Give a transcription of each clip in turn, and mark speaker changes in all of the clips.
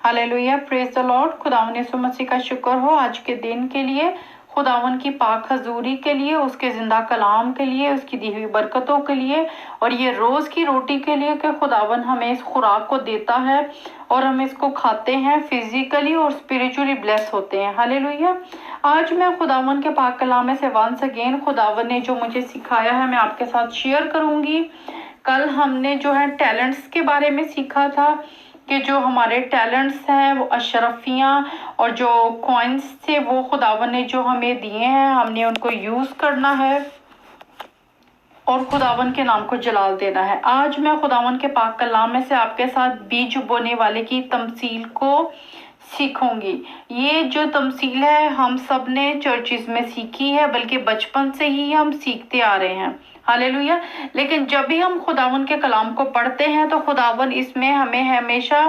Speaker 1: Hallelujah, praise the Lord. खुदावन यीशु मसीह का शुक्र हो आज के दिन के लिए, खुदावन की पाक हजूरी के लिए, उसके जिंदा कलाम के लिए, उसकी दी हुई बरकतों के लिए और ये रोज की रोटी के लिए कि खुदावन हमें इस खुराक को देता है और हम इसको खाते हैं, फिजिकली और स्पिरिचुअली ब्लेस होते हैं। हालेलुया। आज मैं खुदावन के पाक कलाम में से वंस अगेन खुदावन ने जो मुझे सिखाया है मैं आपके साथ शेयर करूंगी। कल हमने जो है टैलेंट्स के बारे में सीखा था कि जो हमारे टैलेंट्स हैं वो अशरफियाँ और जो कॉइन्स थे वो खुदावन ने जो हमें दिए हैं हमने उनको यूज़ करना है और खुदावन के नाम को जलाल देना है। आज मैं खुदावन के पाक कलाम में से आपके साथ बीज बोने वाले की तमसील को सीखूंगी। ये जो तमसील है हम सब ने चर्चिस में सीखी है, बल्कि बचपन से ही हम सीखते आ रहे हैं। हालेलुया। लेकिन जब भी हम खुदावन के कलाम को पढ़ते हैं तो खुदावन इसमें हमें हमेशा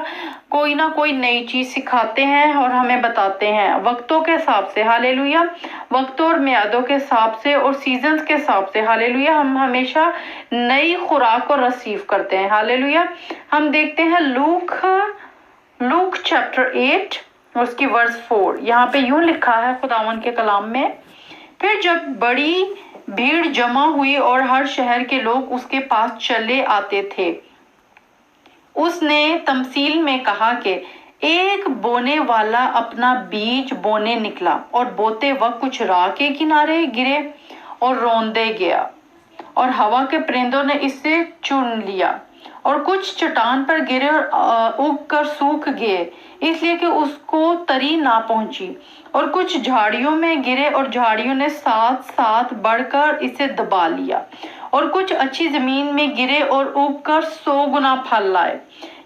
Speaker 1: कोई ना कोई नई चीज सिखाते हैं और हमें बताते हैं वक्तों के हिसाब से। हालेलुया। वक्तों और मियादों के हिसाब से और सीजन्स के हिसाब से। हालेलुया। हम हमेशा नई खुराक को रिसीव करते हैं। हालेलुया। हम देखते हैं लूक चैप्टर 8 और उसकी वर्स 4। यहाँ पे यूं लिखा है खुदावन के कलाम में, फिर जब बड़ी भीड़ जमा हुई और हर शहर के लोग उसके पास चले आते थे, उसने तमसील में कहा कि एक बोने वाला अपना बीज बोने निकला और बोते वक्त कुछ राह के किनारे गिरे और रौंदे गया और हवा के परिंदों ने इससे चुन लिया और कुछ चट्टान पर गिरे और उग कर सूख गए इसलिए कि उसको तरी ना पहुंची, और कुछ झाड़ियों में गिरे और झाड़ियों ने साथ साथ बढ़कर इसे दबा लिया, और कुछ अच्छी जमीन में गिरे और उग कर 100 गुना फल लाए।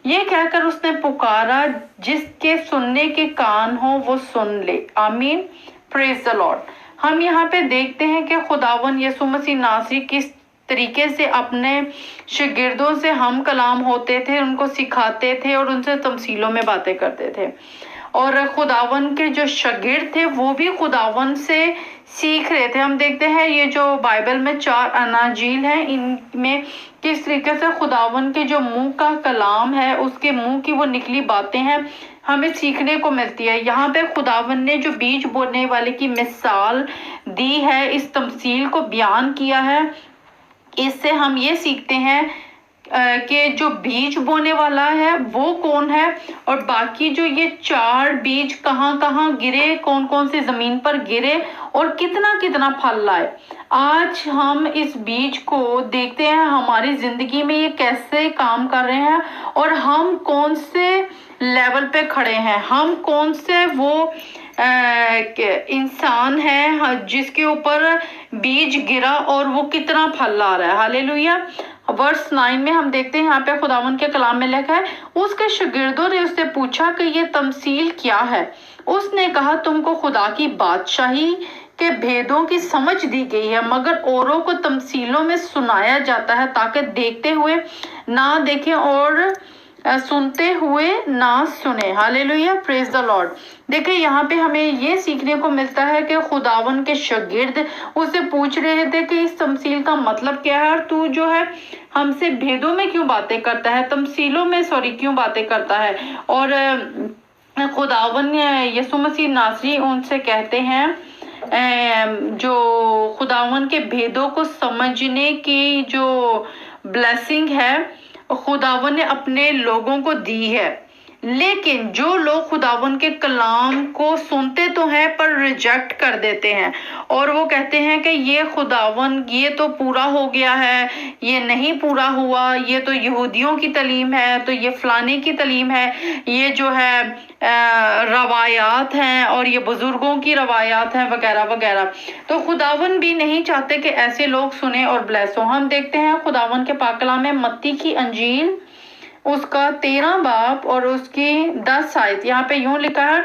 Speaker 1: ये कहकर उसने पुकारा, जिसके सुनने के कान हो वो सुन ले। आमीन। Praise the Lord. हम यहाँ पे देखते हैं कि खुदावन यीशु मसीह नासरी किस तरीके से अपने शागिर्दों से हम कलाम होते थे, उनको सिखाते थे और उनसे तमसीलों में बातें करते थे। और खुदावन के जो शागिर्द थे वो भी खुदावन से सीख रहे थे। हम देखते हैं ये जो बाइबल में 4 अनाजील हैं, इनमें किस तरीके से खुदावन के जो मुंह का कलाम है, उसके मुंह की वो निकली बातें हैं हमें सीखने को मिलती है। यहाँ पे खुदावन ने जो बीज बोने वाले की मिसाल दी है, इस तमसील को बयान किया है, इससे हम ये सीखते हैं कि जो बीज बोने वाला है वो कौन है और बाकी जो ये 4 बीज कहाँ कहाँ गिरे, कौन कौन सी जमीन पर गिरे और कितना कितना फल लाए। आज हम इस बीज को देखते हैं हमारी जिंदगी में ये कैसे काम कर रहे हैं और हम कौन से लेवल पे खड़े हैं, हम कौन से वो इंसान है जिसके ऊपर बीज गिरा और वो कितना फल ला रहा है। हालेलुया। वर्स 9 में हम देखते हैं, यहाँ पे खुदावन के कलाम में लिखा है, उसके शागिर्दों ने उससे पूछा कि ये तमसील क्या है। उसने कहा, तुमको खुदा की बादशाही के भेदों की समझ दी गई है, मगर औरों को तमसीलों में सुनाया जाता है ताकि देखते हुए ना देखें और सुनते हुए ना सुने। हालेलुया। Praise the Lord. देखिए यहाँ पे हमें ये सीखने को मिलता है कि खुदावन के शागिर्द उससे पूछ रहे थे कि इस तमसील का मतलब क्या है और तू जो है हमसे भेदों में क्यों बातें करता है, तमसीलों में क्यों बातें करता है। और खुदावन यीशु मसीह नासरी उनसे कहते हैं जो खुदावन के भेदों को समझने की जो ब्लेसिंग है खुदावन ने अपने लोगों को दी है, लेकिन जो लोग खुदावन के कलाम को सुनते तो हैं पर रिजेक्ट कर देते हैं और वो कहते हैं कि ये खुदावन ये तो पूरा हो गया है, ये नहीं पूरा हुआ, ये तो यहूदियों की तालीम है, तो ये फलाने की तालीम है, ये जो है रवायात हैं और ये बुजुर्गों की रवायात हैं वगैरह वगैरह। तो खुदावन भी नहीं चाहते कि ऐसे लोग सुने और ब्लेस हो। हम देखते हैं खुदावन के पाक कलाम में मत्ती की अंजील उसका 13 बाब और उसकी 10 आयत। यहाँ पे यूं लिखा है,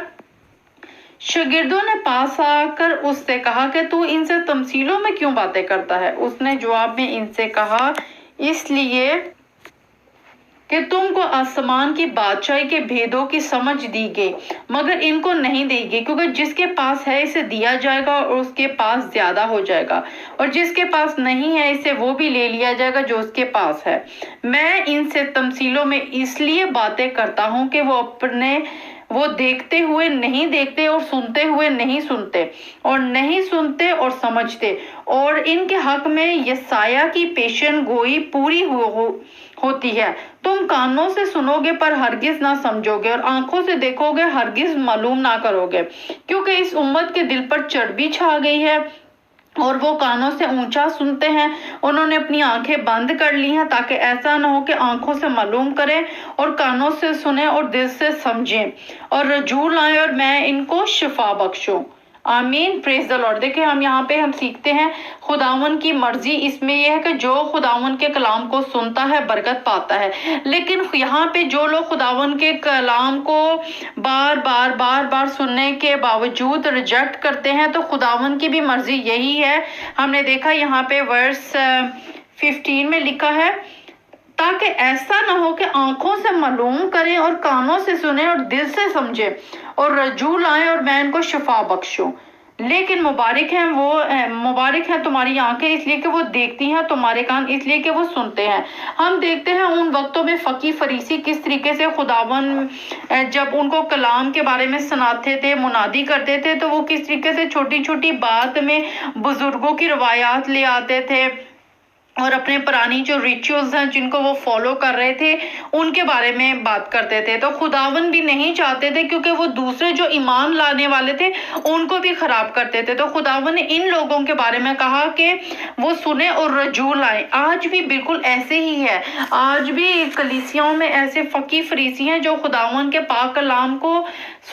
Speaker 1: शागिर्दों ने पास आकर उससे कहा कि तू इनसे तमसीलों में क्यों बातें करता है। उसने जवाब में इनसे कहा, इसलिए कि तुमको आसमान की बादशाही के भेदों की समझ दी गई, मगर इनको नहीं दी गई, क्योंकि जिसके पास है इसे दिया जाएगा और उसके पास ज्यादा हो जाएगा, और जिसके पास नहीं है इसे वो भी ले लिया जाएगा जो उसके पास है। मैं इनसे तमसीलों में इसलिए बातें करता हूँ कि वो अपने वो देखते हुए नहीं देखते और सुनते हुए नहीं सुनते और नहीं सुनते और समझते। और इनके हक में यशायाह की पेशन गोई पूरी होती है। तुम कानों से सुनोगे पर हरगिज ना समझोगे और आंखों से देखोगे हरगिज मालूम ना करोगे, क्योंकि इस उम्मत के दिल पर चर्बी छा गई है और वो कानों से ऊंचा सुनते हैं। उन्होंने अपनी आंखें बंद कर ली हैं ताकि ऐसा ना हो कि आंखों से मालूम करें और कानों से सुने और दिल से समझें और रजू लाएं और मैं इनको शिफा बख्शूं। आमीन, प्रेज द लॉर्ड। देखिए हम यहाँ पे हम सीखते हैं खुदावन की मर्जी इसमें यह है कि जो खुदावन के कलाम को सुनता है बरकत पाता है। लेकिन यहाँ पे जो लोग खुदावन के कलाम को बार बार सुनने के बावजूद रिजेक्ट करते हैं, तो खुदावन की भी मर्जी यही है। हमने देखा यहाँ पे वर्स 15 में लिखा है, ताकि ऐसा ना हो कि आंखों से मालूम करें और कानों से सुने और दिल से समझे और रजू लाएं और मैं इनको शिफा बख्शूं। लेकिन मुबारक है तुम्हारी आंखें इसलिए कि वो देखती हैं, तुम्हारे कान इसलिए कि वो सुनते हैं। हम देखते हैं उन वक्तों में फकी फरीसी किस तरीके से खुदावन जब उनको कलाम के बारे में सुनाते थे, मुनादी करते थे, तो वो किस तरीके से छोटी छोटी बात में बुजुर्गों की रवायात ले आते थे और अपने पुरानी जो रिचुअल्स हैं जिनको वो फॉलो कर रहे थे उनके बारे में बात करते थे। तो खुदावन भी नहीं चाहते थे, क्योंकि वो दूसरे जो ईमान लाने वाले थे उनको भी खराब करते थे। तो खुदावन ने इन लोगों के बारे में कहा कि वो सुने और रजू लाएं। आज भी बिल्कुल ऐसे ही है। आज भी कलीसियाओं में ऐसे फकी फरीसी हैं जो खुदावन के पाक कलाम को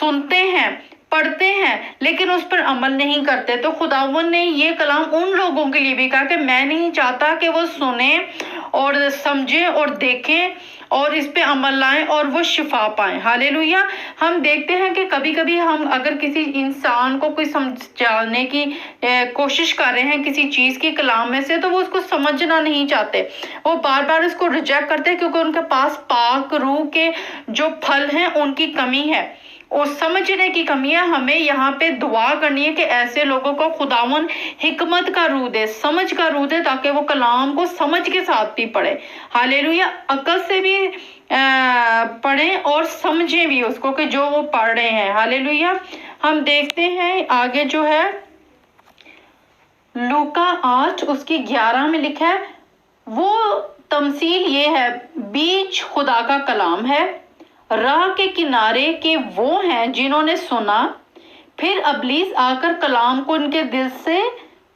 Speaker 1: सुनते हैं, पढ़ते हैं, लेकिन उस पर अमल नहीं करते। तो खुदावन ने ये कलाम उन लोगों के लिए भी कहा कि मैं नहीं चाहता कि वो सुने और समझें और देखें और इस पे अमल लाएं और वो शिफा पाएं। हालेलुया। हम देखते हैं कि कभी कभी हम अगर किसी इंसान को कोई समझाने की कोशिश कर रहे हैं किसी चीज की कलाम में से, तो वो उसको समझना नहीं चाहते, वो बार बार उसको रिजेक्ट करते हैं, क्योंकि उनके पास पाक रूह के जो फल हैं उनकी कमी है और समझने की कमी है। हमें यहाँ पे दुआ करनी है कि ऐसे लोगों को खुदावन हिकमत का रूह दे, समझ का रूह दे, ताकि वो कलाम को समझ के साथ भी पढ़े। हालेलुया। अकल से भी पढ़ें और समझें भी उसको कि जो वो पढ़ रहे हैं। हालेलुया। हम देखते हैं आगे जो है लूका 8 उसकी 11 में लिखा है, वो तमसील ये है, बीज खुदा का कलाम है, राह के किनारे के वो हैं जिन्होंने सुना, फिर अबलीस आकर कलाम को उनके दिल से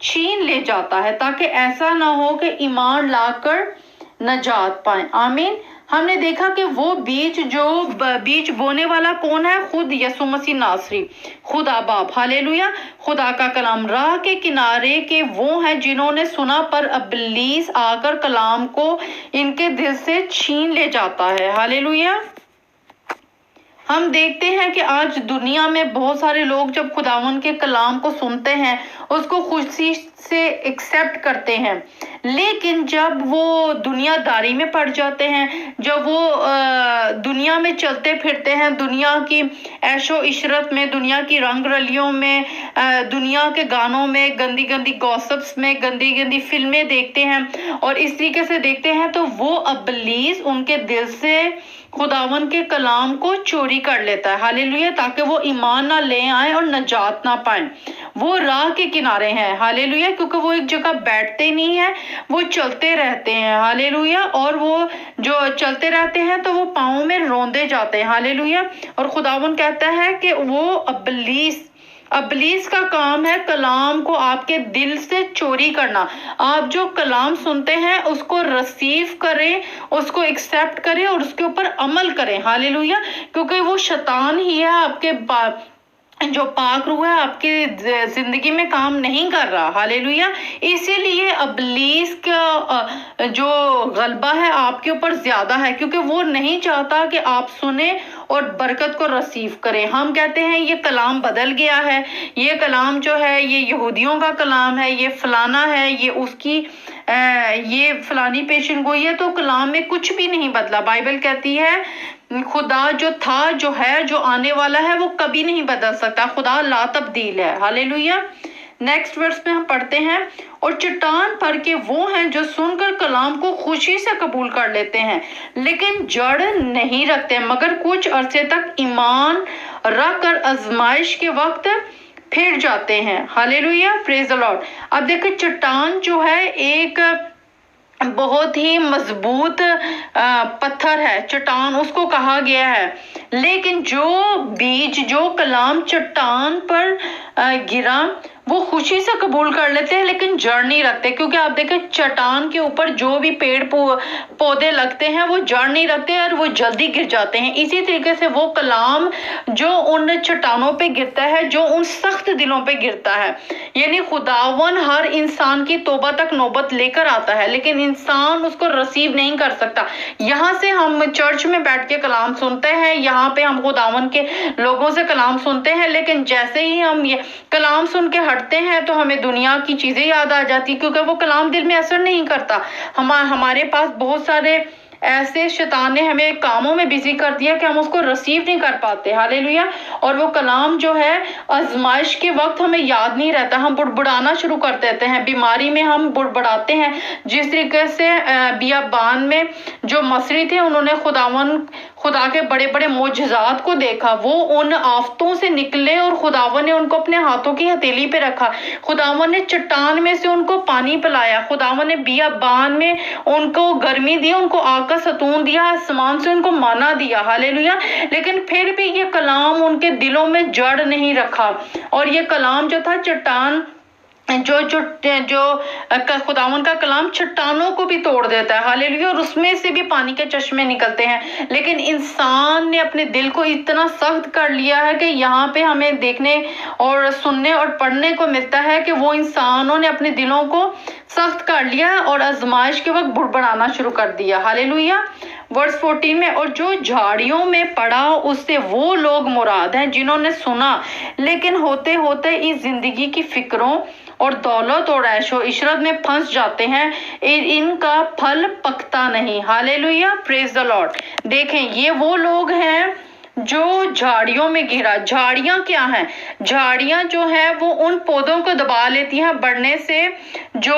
Speaker 1: छीन ले जाता है, ताकि ऐसा ना हो कि ईमान लाकर नजात पाएं। आमीन। हमने देखा कि वो बीज बोने वाला कौन है? खुद यसु मसीह नासरी, खुदा बाप। हालेलुया। खुदा का कलाम राह के किनारे के वो हैं जिन्होंने सुना, पर अबलीस आकर कलाम को इनके दिल से छीन ले जाता है। हालेलुया। हम देखते हैं कि आज दुनिया में बहुत सारे लोग जब खुदावन के कलाम को सुनते हैं उसको खुशी से एक्सेप्ट करते हैं, लेकिन जब वो दुनियादारी में पड़ जाते हैं, जब वो दुनिया में चलते फिरते हैं, दुनिया की ऐशो इशरत में, दुनिया की रंग रलियों में, दुनिया के गानों में, गंदी गंदी गॉसिप्स में, गंदी गंदी फिल्में देखते हैं और इस तरीके से देखते हैं, तो वो अबलीस उनके दिल से खुदावन के कलाम को चोरी कर लेता है। हालेलुया। ताकि वो ईमान ना ले आए और नजात ना पाए। वो राह के किनारे हैं। हालेलुया। क्योंकि वो एक जगह बैठते नहीं है, वो चलते रहते हैं। हालेलुया। और वो जो चलते रहते हैं तो वो पाँव में रोंदे जाते हैं। हालेलुया। और खुदावन कहता है कि वो अबलीस का काम है कलाम को आपके दिल से चोरी करना। आप जो कलाम सुनते हैं उसको रिसीव करें, उसको एक्सेप्ट करें और उसके ऊपर अमल करें। हालेलुया। क्योंकि वो शैतान ही है, आपके जो पाक रूह है आपकी जिंदगी में काम नहीं कर रहा। हालेलुया। इसीलिए अबलीस का जो गलबा है आपके ऊपर ज्यादा है, क्योंकि वो नहीं चाहता कि आप सुने और बरकत को रिसीव करें। हम कहते हैं ये कलाम बदल गया है, ये कलाम जो है ये यहूदियों का कलाम है, ये फलाना है, ये उसकी ये फलानी पेशन गोई है। तो कलाम में कुछ भी नहीं बदला। बाइबल कहती है खुदा जो था, जो है, जो आने वाला है, वो कभी नहीं बदल सकता। खुदा ला तब्दील है। हालेलुया। नेक्स्ट वर्स में हम पढ़ते हैं, और चट्टान पर के वो हैं जो सुनकर कलाम को खुशी से कबूल कर लेते हैं, लेकिन जड़ नहीं रखते, मगर कुछ अरसे तक ईमान रख कर आजमाइश के वक्त फिर जाते हैं। Hallelujah, praise the Lord. अब देखिए चट्टान जो है एक बहुत ही मजबूत पत्थर है, चट्टान उसको कहा गया है, लेकिन जो बीज जो कलाम चट्टान पर गिरा वो खुशी से कबूल कर लेते हैं लेकिन जड़ नहीं रखते, क्योंकि आप देखें चट्टान के ऊपर जो भी पेड़ पौधे लगते हैं वो जड़ नहीं रखते और वो जल्दी गिर जाते हैं। इसी तरीके से वो कलाम जो उन चट्टानों पे गिरता है, जो उन सख्त दिलों पे गिरता है, यानी खुदावन हर इंसान की तौबा तक नौबत लेकर आता है लेकिन इंसान उसको रिसीव नहीं कर सकता। यहाँ से हम चर्च में बैठ के कलाम सुनते हैं, यहाँ पे हम खुदावन के लोगों से कलाम सुनते हैं, लेकिन जैसे ही हम ये कलाम सुन के हटते हैं तो हमें दुनिया की चीजें याद आ जाती, क्योंकि वो कलाम दिल में असर नहीं करता। हमारे पास बहुत सारे ऐसे शैतान ने हमें कामों में बिजी कर दिया कि हम उसको रिसीव नहीं कर पाते। हालेलुया। और वो कलाम जो है आजमाइश के वक्त हमें याद नहीं रहता, हम बुड़बुड़ाना शुरू कर देते हैं, बीमारी में हम बुड़बुड़ाते हैं। जिस तरीके से बियाबान में जो मसरी थे उन्होंने खुदा के बड़े बड़े मोजज़ात को देखा, वो उन आफतों से निकले और खुदावन ने उनको अपने हाथों की हथेली पे रखा, खुदावन ने चट्टान में से उनको पानी पिलाया, खुदावन ने बियाबान में उनको गर्मी दी, उनको आग का सतून दिया, आसमान से उनको माना दिया। हालेलुया। लेकिन फिर भी ये कलाम उनके दिलों में जड़ नहीं रखा, और ये कलाम जो था चट्टान जो खुदावन का कलाम चट्टानों को भी तोड़ देता है। हालेलुया। और उसमें से भी पानी के चश्मे निकलते हैं, लेकिन इंसान ने अपने दिल को इतना सख्त कर लिया है कि यहाँ पे हमें देखने और सुनने और पढ़ने को मिलता है कि वो इंसानों ने अपने दिलों को सख्त कर लिया और आजमाइश के वक्त बुड़बुड़ाना शुरू कर दिया। हालेलुया। वर्स 14 में, और जो झाड़ियों में पड़ा उससे वो लोग मुराद हैं जिन्होंने सुना लेकिन होते होते इस जिंदगी की फिक्रों और दौलत और ऐशो इशरत में फंस जाते हैं, इनका फल पकता नहीं। Hallelujah, praise the Lord. देखें ये वो लोग हैं जो झाड़ियों में गिरा। झाड़ियां क्या हैं? झाड़ियां जो है वो उन पौधों को दबा लेती हैं बढ़ने से जो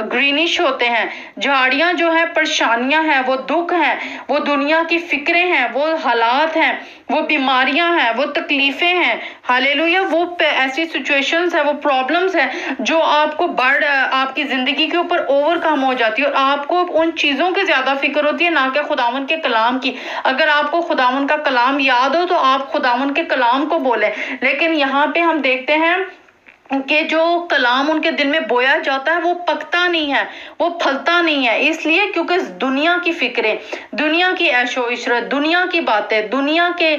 Speaker 1: ग्रीनिश होते हैं। झाड़ियां जो है परेशानियां हैं, वो दुख हैं, वो दुनिया की फिक्रें हैं, वो हालात हैं, वो बीमारियां हैं, वो तकलीफें हैं। हालेलुया। वो ऐसी सिचुएशंस है, वो प्रॉब्लम्स है जो आपको आपकी जिंदगी के ऊपर ओवरकम हो जाती है और आपको उन चीजों की ज्यादा फिक्र होती है ना कि खुदावन के कलाम की। अगर आपको खुदावन का कलाम याद हो तो आप खुदावन के कलाम को बोलें, लेकिन यहाँ पे हम देखते हैं कि जो कलाम उनके दिल में बोया जाता है वो पकता नहीं है, वो फलता नहीं है। इसलिए क्योंकि दुनिया की फिक्रें, दुनिया की ऐशो इशरत, दुनिया की बातें, दुनिया के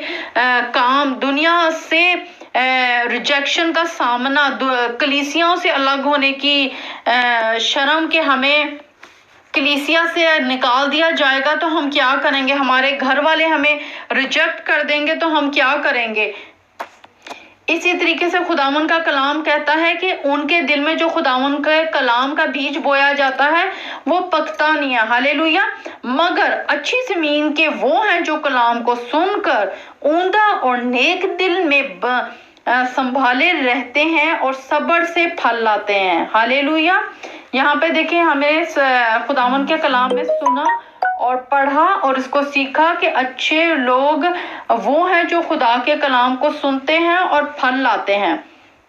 Speaker 1: काम, दुनिया से रिजेक्शन का सामना, कलीसियाओं से अलग होने की शर्म के हमें कलीसिया से निकाल दिया जाएगा तो हम क्या करेंगे, हमारे घर वाले हमें रिजेक्ट कर देंगे तो हम क्या करेंगे। इसी तरीके से खुदावन का कलाम कहता है कि उनके दिल में जो खुदावन के कलाम का बीज बोया जाता है वो पकता नहीं है। हालेलुया। मगर अच्छी जमीन के वो हैं जो कलाम को सुनकर ऊंधा और नेक दिल में संभाले रहते हैं और सब्र से फल लाते हैं। हालेलुया। यहाँ पे देखिए हमें खुदावन के कलाम में सुना और पढ़ा और इसको सीखा कि अच्छे लोग वो हैं जो खुदा के कलाम को सुनते हैं और फल लाते हैं।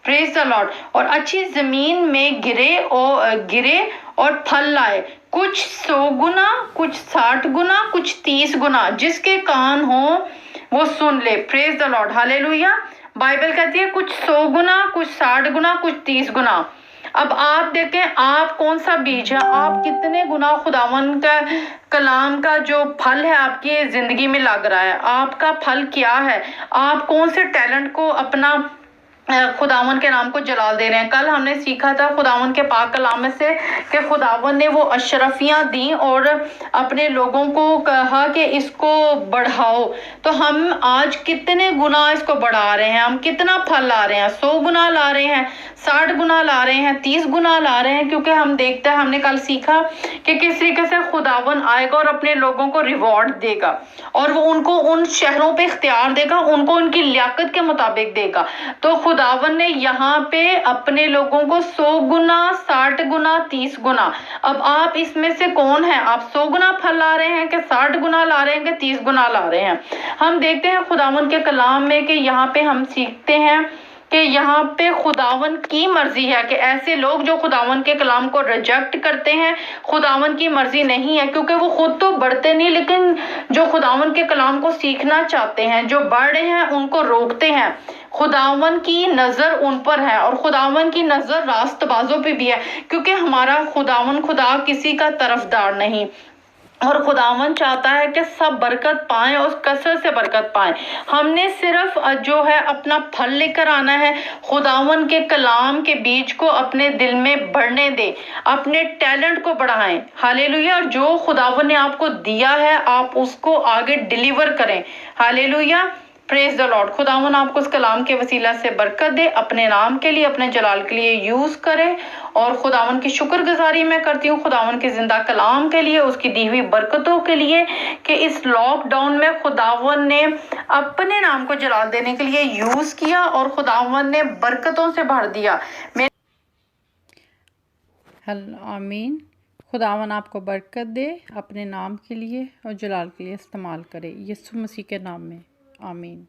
Speaker 1: Praise the Lord. और अच्छी जमीन में गिरे और फल लाए, कुछ 100 गुना, कुछ 60 गुना, कुछ 30 गुना। जिसके कान हो वो सुन ले। Praise the Lord. Hallelujah. Bible कहती है कुछ 100 गुना, कुछ 60 गुना, कुछ 30 गुना। अब आप देखें आप कौन सा बीज है, आप कितने गुना खुदावन का कलाम का जो फल है आपकी जिंदगी में लग रहा है, आपका फल क्या है, आप कौन से टैलेंट को अपना खुदावन के नाम को जलाल दे रहे हैं। कल हमने सीखा था खुदावन के पाक कलाम में से कि खुदावन ने वो अशरफियां दी और अपने लोगों को कहा कि इसको बढ़ाओ। तो हम आज कितने गुना इसको बढ़ा रहे हैं, हम कितना फल ला रहे हैं, 100 गुना ला रहे हैं, 60 गुना ला रहे हैं, 30 गुना ला रहे हैं। क्योंकि हम देखते हैं, हमने कल सीखा कि किस तरीके से खुदावन आएगा और अपने लोगों को रिवॉर्ड देगा और वो उनको उन शहरों पे इख्तियार देगा, उनको उनकी लियाकत के मुताबिक देगा। तो खुदावन ने यहाँ पे अपने लोगों को 100 गुना, 60 गुना, 30 गुना, अब आप इसमें से कौन है? आप 100 गुना फल ला रहे हैं कि 60 गुना ला रहे हैं कि 30 गुना ला रहे हैं? हम देखते हैं खुदावन के कलाम में कि यहाँ पे हम सीखते हैं कि यहाँ पे खुदावन की मर्जी है कि ऐसे लोग जो खुदावन के कलाम को रिजेक्ट करते हैं, खुदावन की मर्जी नहीं है, क्योंकि वो खुद तो बढ़ते नहीं, लेकिन जो खुदावन के कलाम को सीखना चाहते हैं, जो बढ़ रहे हैं, उनको रोकते हैं। खुदावन की नजर उन पर है और खुदावन की नजर रास्तबाजों पे भी है, क्योंकि हमारा खुदावन खुदा किसी का तरफदार नहीं, और खुदावन चाहता है कि सब बरकत पाएं और कसरत से बरकत पाएं। हमने सिर्फ जो है अपना फल लेकर आना है, खुदावन के कलाम के बीज को अपने दिल में बढ़ने दे, अपने टैलेंट को बढ़ाएं। हालेलुया। और जो खुदावन ने आपको दिया है आप उसको आगे डिलीवर करें। Hallelujah, praise the Lord. खुदावन आपको इस कलाम के वसीला से बरकत दे, अपने नाम के लिए, अपने जलाल के लिए यूज करे। और खुदावन की शुक्रगुजारी मैं करती हूँ खुदावन के जिंदा कलाम के लिए, उसकी दी हुई बरकतों के लिए, कि इस लॉकडाउन में खुदावन ने अपने नाम को जलाल देने के लिए यूज किया और खुदावन ने बरकतों से भर दिया।
Speaker 2: आमीन। खुदावन आपको बरकत दे, अपने नाम के लिए और जलाल के लिए इस्तेमाल करे, यीशु मसीह के नाम में, आमीन।